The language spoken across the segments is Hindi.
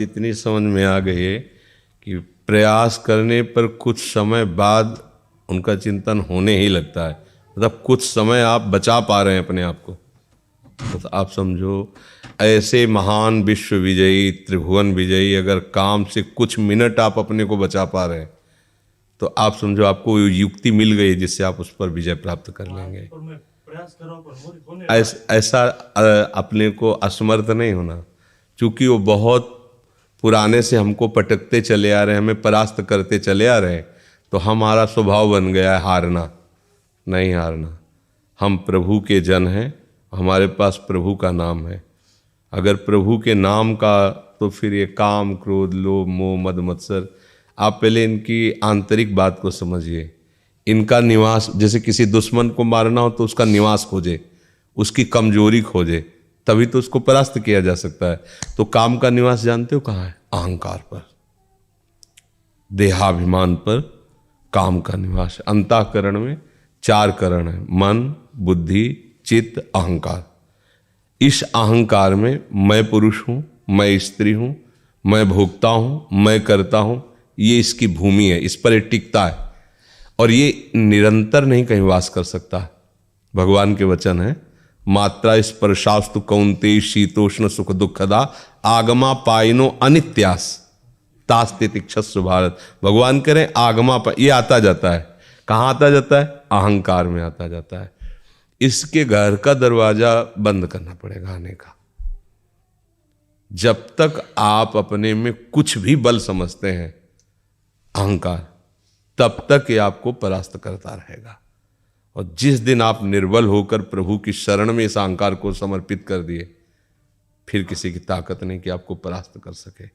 इतनी समझ में आ गई है कि प्रयास करने पर कुछ समय बाद उनका चिंतन होने ही लगता है। मतलब कुछ समय आप बचा पा रहे हैं अपने आप को। तो आप समझो, ऐसे महान विश्व विजयी, त्रिभुवन विजयी अगर काम से कुछ मिनट आप अपने को बचा पा रहे हैं तो आप समझो आपको युक्ति मिल गई जिससे आप उस पर विजय प्राप्त कर लेंगे। ऐसा अपने को असमर्थ नहीं होना, क्योंकि वो बहुत पुराने से हमको पटकते चले आ रहे हैं, हमें परास्त करते चले आ रहे हैं, तो हमारा स्वभाव बन गया है हारना। नहीं हारना। हम प्रभु के जन हैं, हमारे पास प्रभु का नाम है। अगर प्रभु के नाम का, तो फिर ये काम क्रोध लोभ मोह मद मत्सर, आप पहले इनकी आंतरिक बात को समझिए। इनका निवास, जैसे किसी दुश्मन को मारना हो तो उसका निवास खोजे, उसकी कमजोरी खोजे, तभी तो उसको परास्त किया जा सकता है। तो काम का निवास जानते हो कहाँ है? अहंकार पर, देहाभिमान पर काम का निवास। अंतःकरण में 4 करण है, मन बुद्धि चित्त अहंकार। इस अहंकार में मैं पुरुष हूं, मैं स्त्री हूं, मैं भोगता हूं, मैं करता हूं, ये इसकी भूमि है, इस पर ये टिकता है और ये निरंतर नहीं कहीं वास कर सकता। भगवान के वचन है, मात्रा स्पर्शास्तु कौन्तेय शीतोष्ण सुख दुखदा आगमा पाइनो अनित्यास तास्ते तिक्षस्व भारत। भगवान करें आगमा ये आता जाता है। कहाँ आता जाता है? अहंकार में आता जाता है। इसके घर का दरवाजा बंद करना पड़ेगा आने का। जब तक आप अपने में कुछ भी बल समझते हैं अहंकार, तब तक ये आपको परास्त करता रहेगा। और जिस दिन आप निर्बल होकर प्रभु की शरण में इस अहंकार को समर्पित कर दिए, फिर किसी की ताकत नहीं कि आपको परास्त कर सके।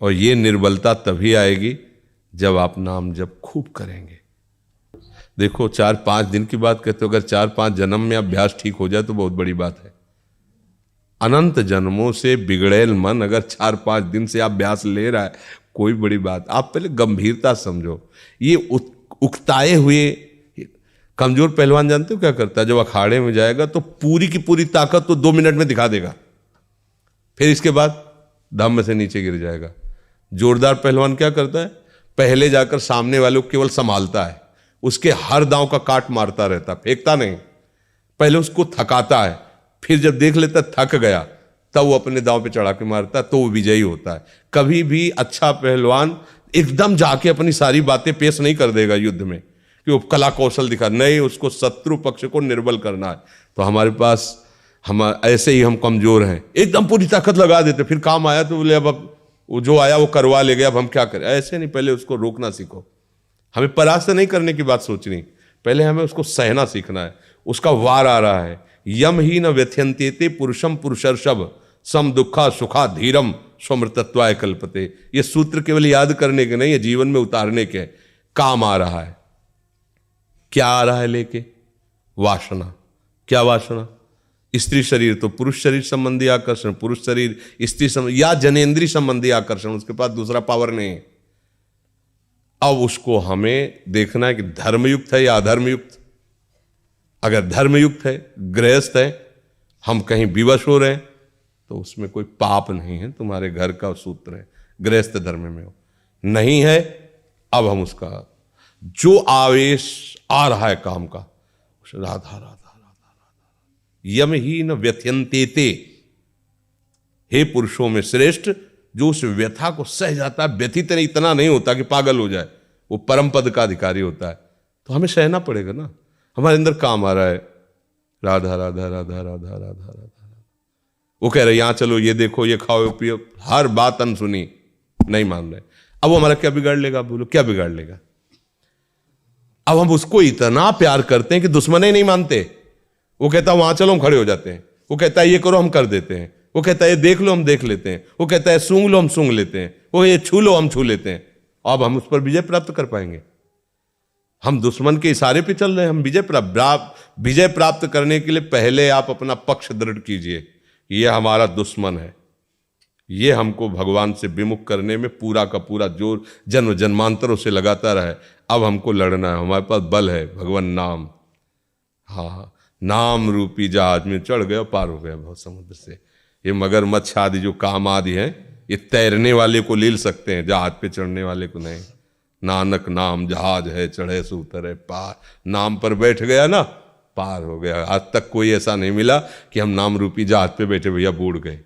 और ये निर्बलता तभी आएगी जब आप नाम जप खूब करेंगे। देखो 4-5 दिन की बात कहते हो, अगर 4-5 जन्म में अभ्यास ठीक हो जाए तो बहुत बड़ी बात है। अनंत जन्मों से बिगड़ेल मन अगर 4-5 दिन से आप अभ्यास ले रहा है, कोई बड़ी बात। आप पहले गंभीरता समझो। ये उकताए हुए कमजोर पहलवान जानते हो क्या करता है? जब अखाड़े में जाएगा तो पूरी की पूरी ताकत तो 2 मिनट में दिखा देगा, फिर इसके बाद धम्म से नीचे गिर जाएगा। जोरदार पहलवान क्या करता है? पहले जाकर सामने वाले को केवल संभालता है, उसके हर दांव का काट मारता रहता, फेंकता नहीं। पहले उसको थकाता है, फिर जब देख लेता थक गया तब वो अपने दांव पे चढ़ा के मारता है, तो वो विजयी होता है। कभी भी अच्छा पहलवान एकदम जाके अपनी सारी बातें पेश नहीं कर देगा युद्ध में कि वो कला कौशल दिखा, नहीं, उसको शत्रु पक्ष को निर्बल करना है। तो हमारे पास हम ऐसे ही हम कमजोर हैं, एकदम पूरी ताकत लगा देते, फिर काम आया तो बोले अब वो जो आया वो करवा ले गया, अब हम क्या करें। ऐसे नहीं, पहले उसको रोकना सीखो। हमें परास्त नहीं करने की बात सोचनी, पहले हमें उसको सहना सीखना है। उसका वार आ रहा है, यम ही न व्यथ्यंत्यते पुरुषम पुरुषर्षभ सम दुखा सुखा धीरम स्वमृतत्वाय कल्पते। ये सूत्र केवल याद करने के नहीं है, जीवन में उतारने के। काम आ रहा है, क्या आ रहा है लेके? वासना। क्या वासना? स्त्री शरीर तो पुरुष शरीर संबंधी आकर्षण, पुरुष शरीर स्त्री संबंधी या जनेन्द्रीय संबंधी आकर्षण, उसके पास दूसरा पावर नहीं है। अब उसको हमें देखना है कि धर्मयुक्त है या अधर्मयुक्त। अगर धर्मयुक्त है, गृहस्थ है, हम कहीं विवश हो रहे हैं तो उसमें कोई पाप नहीं है, तुम्हारे घर का सूत्र है, गृहस्थ धर्म में हो। नहीं है, अब हम उसका जो आवेश आ रहा है काम का, राधा राधा राधा राधा यम ही न व्यथ्यंतेते। हे पुरुषों में श्रेष्ठ, जो उस व्यथा को सह जाता है, व्यथित नहीं, इतना नहीं होता कि पागल हो जाए, वो परम पद का अधिकारी होता है। तो हमें सहना पड़ेगा ना। हमारे अंदर काम आ रहा है, राधा राधा राधा राधा राधा राधा। वो कह रहे यहां चलो, ये देखो, ये खाओ, ये पियो, हर बात अनसुनी, नहीं मान रहे। अब वो हमारा क्या बिगाड़ लेगा? बोलो क्या बिगाड़ लेगा? अब हम उसको इतना प्यार करते हैं कि दुश्मन ही नहीं मानते। वो कहता है वहां चलो, हम खड़े हो जाते हैं। वो कहता है ये करो, हम कर देते हैं। वो कहता है ये देख लो, हम देख लेते हैं। वो कहता है सूंघ लो, हम सूंघ लेते हैं। वो ये छू लो, हम छू लेते हैं। अब हम उस पर विजय प्राप्त कर पाएंगे? हम दुश्मन के इशारे पे चल रहे हैं। हम विजय प्राप्त करने के लिए पहले आप अपना पक्ष दृढ़ कीजिए, ये हमारा दुश्मन है, ये हमको भगवान से विमुख करने में पूरा का पूरा जोर जन्म जन्मांतरों से लगाता रहे। अब हमको लड़ना है, हमारे पास बल है, भगवान नाम। हाँ, नाम रूपी जहाज में चढ़ गए, पार हो गए बहुत समुद्र से। ये मगरमच्छ आदि जो काम आदि हैं, ये तैरने वाले को लील सकते हैं, जहाज पे चढ़ने वाले को नहीं। नानक नाम जहाज है, चढ़े सो उतरे पार। नाम पर बैठ गया ना, पार हो गया। आज तक कोई ऐसा नहीं मिला कि हम नाम रूपी जहाज पे बैठे भैया बूढ़ गए।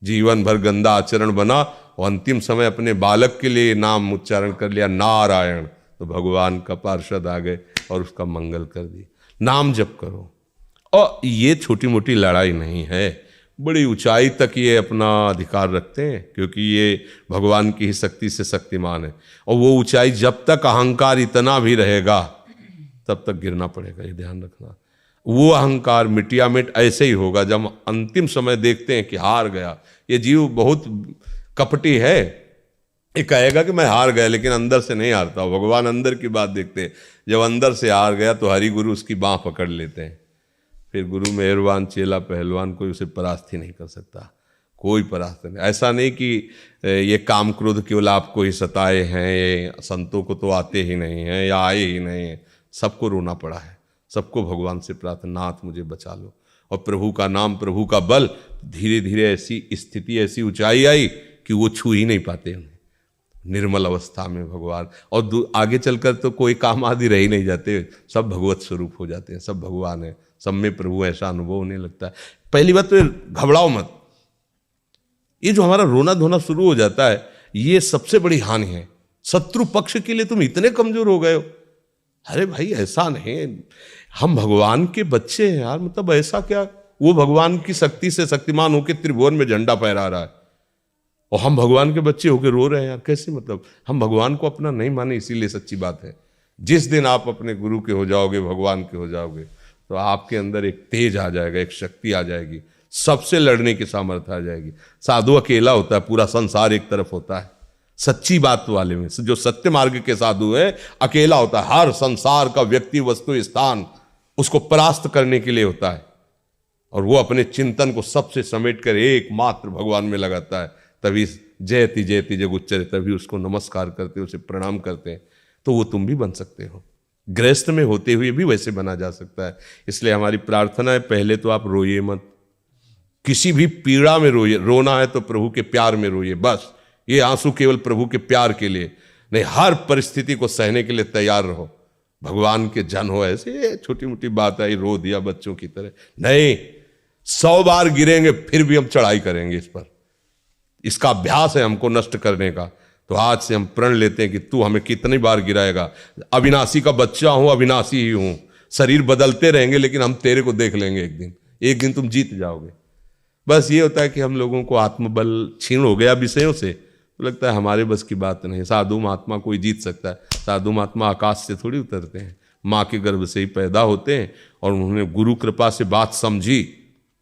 जीवन भर गंदा आचरण बना और अंतिम समय अपने बालक के लिए नाम उच्चारण कर लिया नारायण, तो भगवान का पार्षद आ गए और उसका मंगल कर दी। नाम जप करो। और ये छोटी मोटी लड़ाई नहीं है, बड़ी ऊंचाई तक ये अपना अधिकार रखते हैं, क्योंकि ये भगवान की ही शक्ति से शक्तिमान है। और वो ऊंचाई, जब तक अहंकार इतना भी रहेगा तब तक गिरना पड़ेगा, ये ध्यान रखना। वो अहंकार मिटिया मिट ऐसे ही होगा जब हम अंतिम समय देखते हैं कि हार गया। ये जीव बहुत कपटी है, ये कहेगा कि मैं हार गया, लेकिन अंदर से नहीं हारता। भगवान अंदर की बात देखते हैं। जब अंदर से हार गया तो हरि गुरु उसकी बाँह पकड़ लेते हैं। फिर गुरु मेहरबान, चेला पहलवान, कोई उसे परास्त ही नहीं कर सकता, कोई परास्त नहीं। ऐसा नहीं कि ये काम क्रोध केवल आपको ही सताए हैं, ये संतों को तो आते ही नहीं हैं या आए ही नहीं हैं। सबको रोना पड़ा है, सबको भगवान से प्रार्थना, नाथ मुझे बचा लो। और प्रभु का नाम, प्रभु का बल, धीरे धीरे ऐसी स्थिति, ऐसी ऊंचाई आई कि वो छू ही नहीं पाते उन्हें, निर्मल अवस्था में भगवान। और आगे चलकर तो कोई काम आदि रह ही नहीं जाते, सब भगवत स्वरूप हो जाते हैं, सब भगवान है, सब में प्रभु, ऐसा अनुभव होने लगता है। पहली बात तो घबराओ मत। ये जो हमारा रोना धोना शुरू हो जाता है, ये सबसे बड़ी हानि है। शत्रु पक्ष के लिए तुम इतने कमजोर हो गए हो। अरे भाई ऐसा नहीं, हम भगवान के बच्चे हैं यार, मतलब ऐसा क्या। वो भगवान की शक्ति से शक्तिमान होकर त्रिभुवन में झंडा फहरा रहा है और हम भगवान के बच्चे होकर रो रहे हैं यार, कैसे। मतलब हम भगवान को अपना नहीं माने, इसीलिए सच्ची बात है। जिस दिन आप अपने गुरु के हो जाओगे, भगवान के हो जाओगे, तो आपके अंदर एक तेज आ जाएगा, एक शक्ति आ जाएगी, सबसे लड़ने की सामर्थ्य आ जाएगी। साधु अकेला होता है, पूरा संसार एक तरफ होता है। सच्ची बात वाले में जो सत्य मार्ग के साधु है, अकेला होता है। हर संसार का व्यक्ति, वस्तु, स्थान उसको परास्त करने के लिए होता है, और वो अपने चिंतन को सबसे समेट कर एकमात्र भगवान में लगाता है। तभी जयति जयति जग उच्चरे, तभी उसको नमस्कार करते, उसे प्रणाम करते हैं। तो वो तुम भी बन सकते हो, गृहस्थ में होते हुए भी वैसे बना जा सकता है। इसलिए हमारी प्रार्थना है, पहले तो आप रोइए मत, किसी भी पीड़ा में रोइए। रोना है तो प्रभु के प्यार में रोइए, बस। ये आंसू केवल प्रभु के प्यार के लिए नहीं, हर परिस्थिति को सहने के लिए तैयार रहो। भगवान के जन हो, ऐसे छोटी मोटी बात आई रो दिया बच्चों की तरह नहीं। 100 बार गिरेंगे फिर भी हम चढ़ाई करेंगे इस पर। इसका अभ्यास है हमको नष्ट करने का। तो आज से हम प्रण लेते हैं कि तू हमें कितनी बार गिराएगा। अविनाशी का बच्चा हूं, अविनाशी ही हूं। शरीर बदलते रहेंगे लेकिन हम तेरे को देख लेंगे एक दिन तुम जीत जाओगे। बस ये होता है कि हम लोगों को आत्मबल क्षीण हो गया विषयों से, तो लगता है हमारे बस की बात नहीं। साधु महात्मा कोई जीत सकता है। साधु महात्मा आकाश से थोड़ी उतरते हैं, माँ के गर्भ से ही पैदा होते हैं, और उन्होंने गुरु कृपा से बात समझी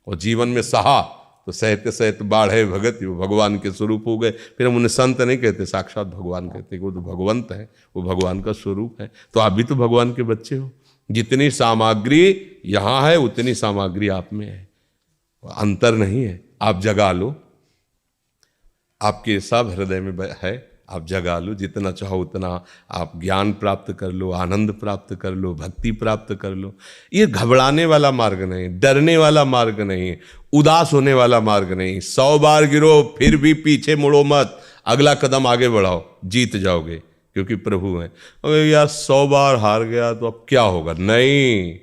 और जीवन में सहा, तो सहते सहते बाढ़े भगत, वो भगवान के स्वरूप हो गए। फिर हम उन्हें संत नहीं कहते, साक्षात भगवान कहते हैं। वो तो भगवंत है, वो भगवान का स्वरूप है। तो आप भी तो भगवान के बच्चे हो। जितनी सामग्री यहाँ है उतनी सामग्री आप में है, अंतर नहीं है। आप जगा लो, आपके सब हृदय में है, आप जगा लो। जितना चाहो उतना आप ज्ञान प्राप्त कर लो, आनंद प्राप्त कर लो, भक्ति प्राप्त कर लो। ये घबराने वाला मार्ग नहीं, डरने वाला मार्ग नहीं, उदास होने वाला मार्ग नहीं। 100 बार गिरो फिर भी पीछे मुड़ो मत, अगला कदम आगे बढ़ाओ, जीत जाओगे, क्योंकि प्रभु हैं। अगर यार 100 बार हार गया तो अब क्या होगा, नहीं।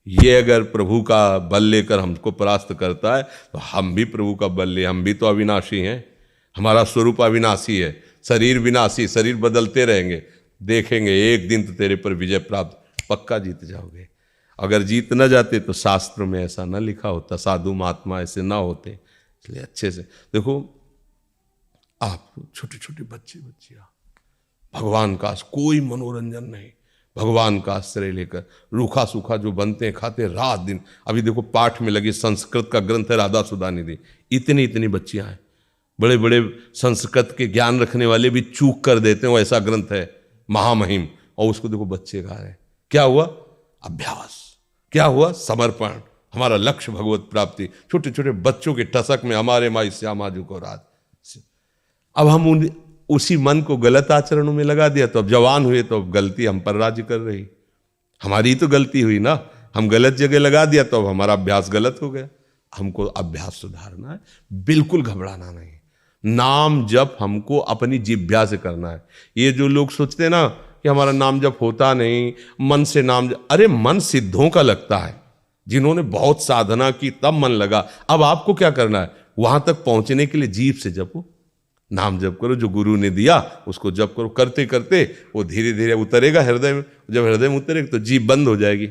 ये अगर प्रभु का बल लेकर हमको परास्त करता है तो हम भी प्रभु का बल ले। हम भी तो अविनाशी हैं, हमारा स्वरूप अविनाशी है, शरीर विनाशी, शरीर बदलते रहेंगे। देखेंगे एक दिन तो तेरे पर विजय प्राप्त, पक्का जीत जाओगे। अगर जीत न जाते तो शास्त्र में ऐसा न लिखा होता, साधु महात्मा ऐसे ना होते। इसलिए अच्छे से देखो, आप छोटे छोटे बच्चियाँ, भगवान का कोई मनोरंजन नहीं, भगवान का आश्रय लेकर रूखा सूखा जो बनते हैं खाते रात दिन। अभी देखो पाठ में लगी, संस्कृत का ग्रंथ है राधा सुधा निधि, इतनी इतनी बच्चियाँ हैं। बड़े बड़े संस्कृत के ज्ञान रखने वाले भी चूक कर देते हैं, वो ऐसा ग्रंथ है महामहिम, और उसको देखो बच्चे गा रहे हैं। क्या हुआ? अभ्यास। क्या हुआ? समर्पण। हमारा लक्ष्य भगवत प्राप्ति। छोटे छोटे बच्चों के टसक में हमारे माई श्यामा जी को रात। अब हम उसी मन को गलत आचरणों में लगा दिया, तो अब जवान हुए तो अब गलती हम पर राज्य कर रही। हमारी तो गलती हुई ना, हम गलत जगह लगा दिया तो अब हमारा अभ्यास गलत हो गया। हमको अभ्यास सुधारना है, बिल्कुल घबराना नहीं। नाम जप हमको अपनी जिह्वा से करना है। ये जो लोग सोचते हैं ना कि हमारा नाम जप होता नहीं, मन से नाम जप, अरे मन सिद्धों का लगता है, जिन्होंने बहुत साधना की तब मन लगा। अब आपको क्या करना है, वहां तक पहुंचने के लिए जीभ से जपो, नाम जप करो, जो गुरु ने दिया उसको जप करो। करते करते वो धीरे धीरे उतरेगा हृदय में, जब हृदय में उतरेगा तो जीभ बंद हो जाएगी,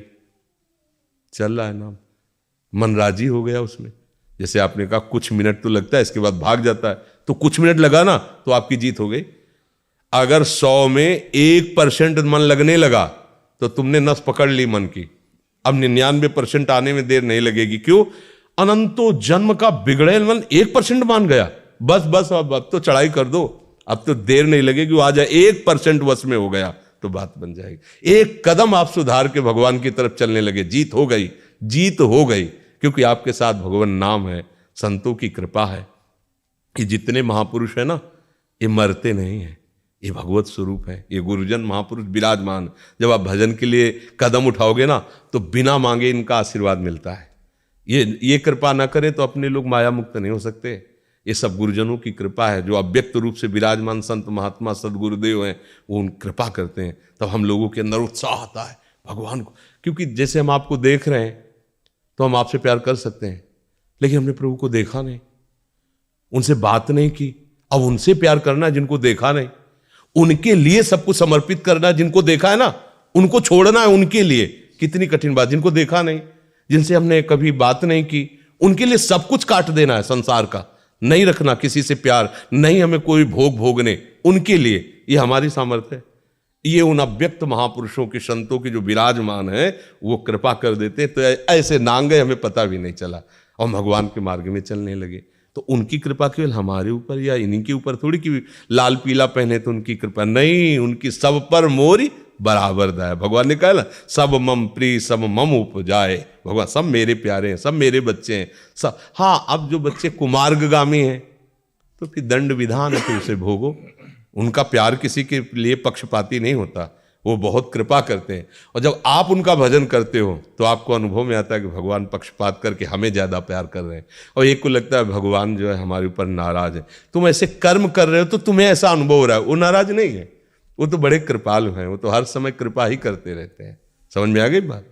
चल रहा है नाम, मन राजी हो गया उसमें। जैसे आपने कहा कुछ मिनट तो लगता है, इसके बाद भाग जाता है, तो कुछ मिनट लगा ना तो आपकी जीत हो गई। अगर 100 में 1% मन लगने लगा तो तुमने नस पकड़ ली मन की। अब 99% आने में देर नहीं लगेगी। क्यों? अनंतो जन्म का बिगड़ेल मन 1% मान गया, बस बस अब तो चढ़ाई कर दो, अब तो देर नहीं लगेगी, वो आ जाए 1% वश में हो गया तो बात बन जाएगी। एक कदम आप सुधार के भगवान की तरफ चलने लगे, जीत हो गई, जीत हो गई। क्योंकि आपके साथ भगवान नाम है, संतों की कृपा है। ये जितने महापुरुष है ना, ये मरते नहीं है, ये भगवत स्वरूप है, ये गुरुजन महापुरुष विराजमान। जब आप भजन के लिए कदम उठाओगे ना तो बिना मांगे इनका आशीर्वाद मिलता है। ये कृपा ना करें तो अपने लोग माया मुक्त नहीं हो सकते। ये सब गुरुजनों की कृपा है, जो अव्यक्त रूप से विराजमान संत महात्मा सदगुरुदेव हैं, वो उन कृपा करते हैं, तब हम लोगों के अंदर उत्साह आता है भगवान को। क्योंकि जैसे हम आपको देख रहे हैं तो हम आपसे प्यार कर सकते हैं, लेकिन हमने प्रभु को देखा नहीं, उनसे बात नहीं की। अब उनसे प्यार करना है जिनको देखा नहीं, उनके लिए सब कुछ समर्पित करना है जिनको देखा है ना, उनको छोड़ना है उनके लिए। कितनी कठिन बात, जिनको देखा नहीं, जिनसे हमने कभी बात नहीं की, उनके लिए सब कुछ काट देना है संसार का, नहीं रखना किसी से प्यार, नहीं हमें कोई भोग भोगने, उनके लिए। ये हमारी सामर्थ्य है। ये उन अव्यक्त महापुरुषों के, संतों के जो विराजमान है, वो कृपा कर देते, तो ऐसे नांगे हमें पता भी नहीं चला और भगवान के मार्ग में चलने लगे। तो उनकी कृपा केवल हमारे ऊपर या इन्हीं के ऊपर थोड़ी कि लाल पीला पहने तो उनकी कृपा नहीं, उनकी सब पर मोरी बराबर दया। भगवान ने कहा ना, सब मम प्रिय सब मम उपजाए। भगवान सब मेरे प्यारे हैं, सब मेरे बच्चे हैं, सब। हाँ, अब जो बच्चे कुमार्गगामी हैं तो फिर दंड विधान है, तो उसे भोगो। उनका प्यार किसी के लिए पक्षपाती नहीं होता, वो बहुत कृपा करते हैं। और जब आप उनका भजन करते हो तो आपको अनुभव में आता है कि भगवान पक्षपात करके हमें ज़्यादा प्यार कर रहे हैं। और एक को लगता है भगवान जो है हमारे ऊपर नाराज है। तुम ऐसे कर्म कर रहे हो तो तुम्हें ऐसा अनुभव हो रहा है, वो नाराज नहीं है, वो तो बड़े कृपालु हैं, वो तो हर समय कृपा ही करते रहते हैं। समझ में आ गई बात?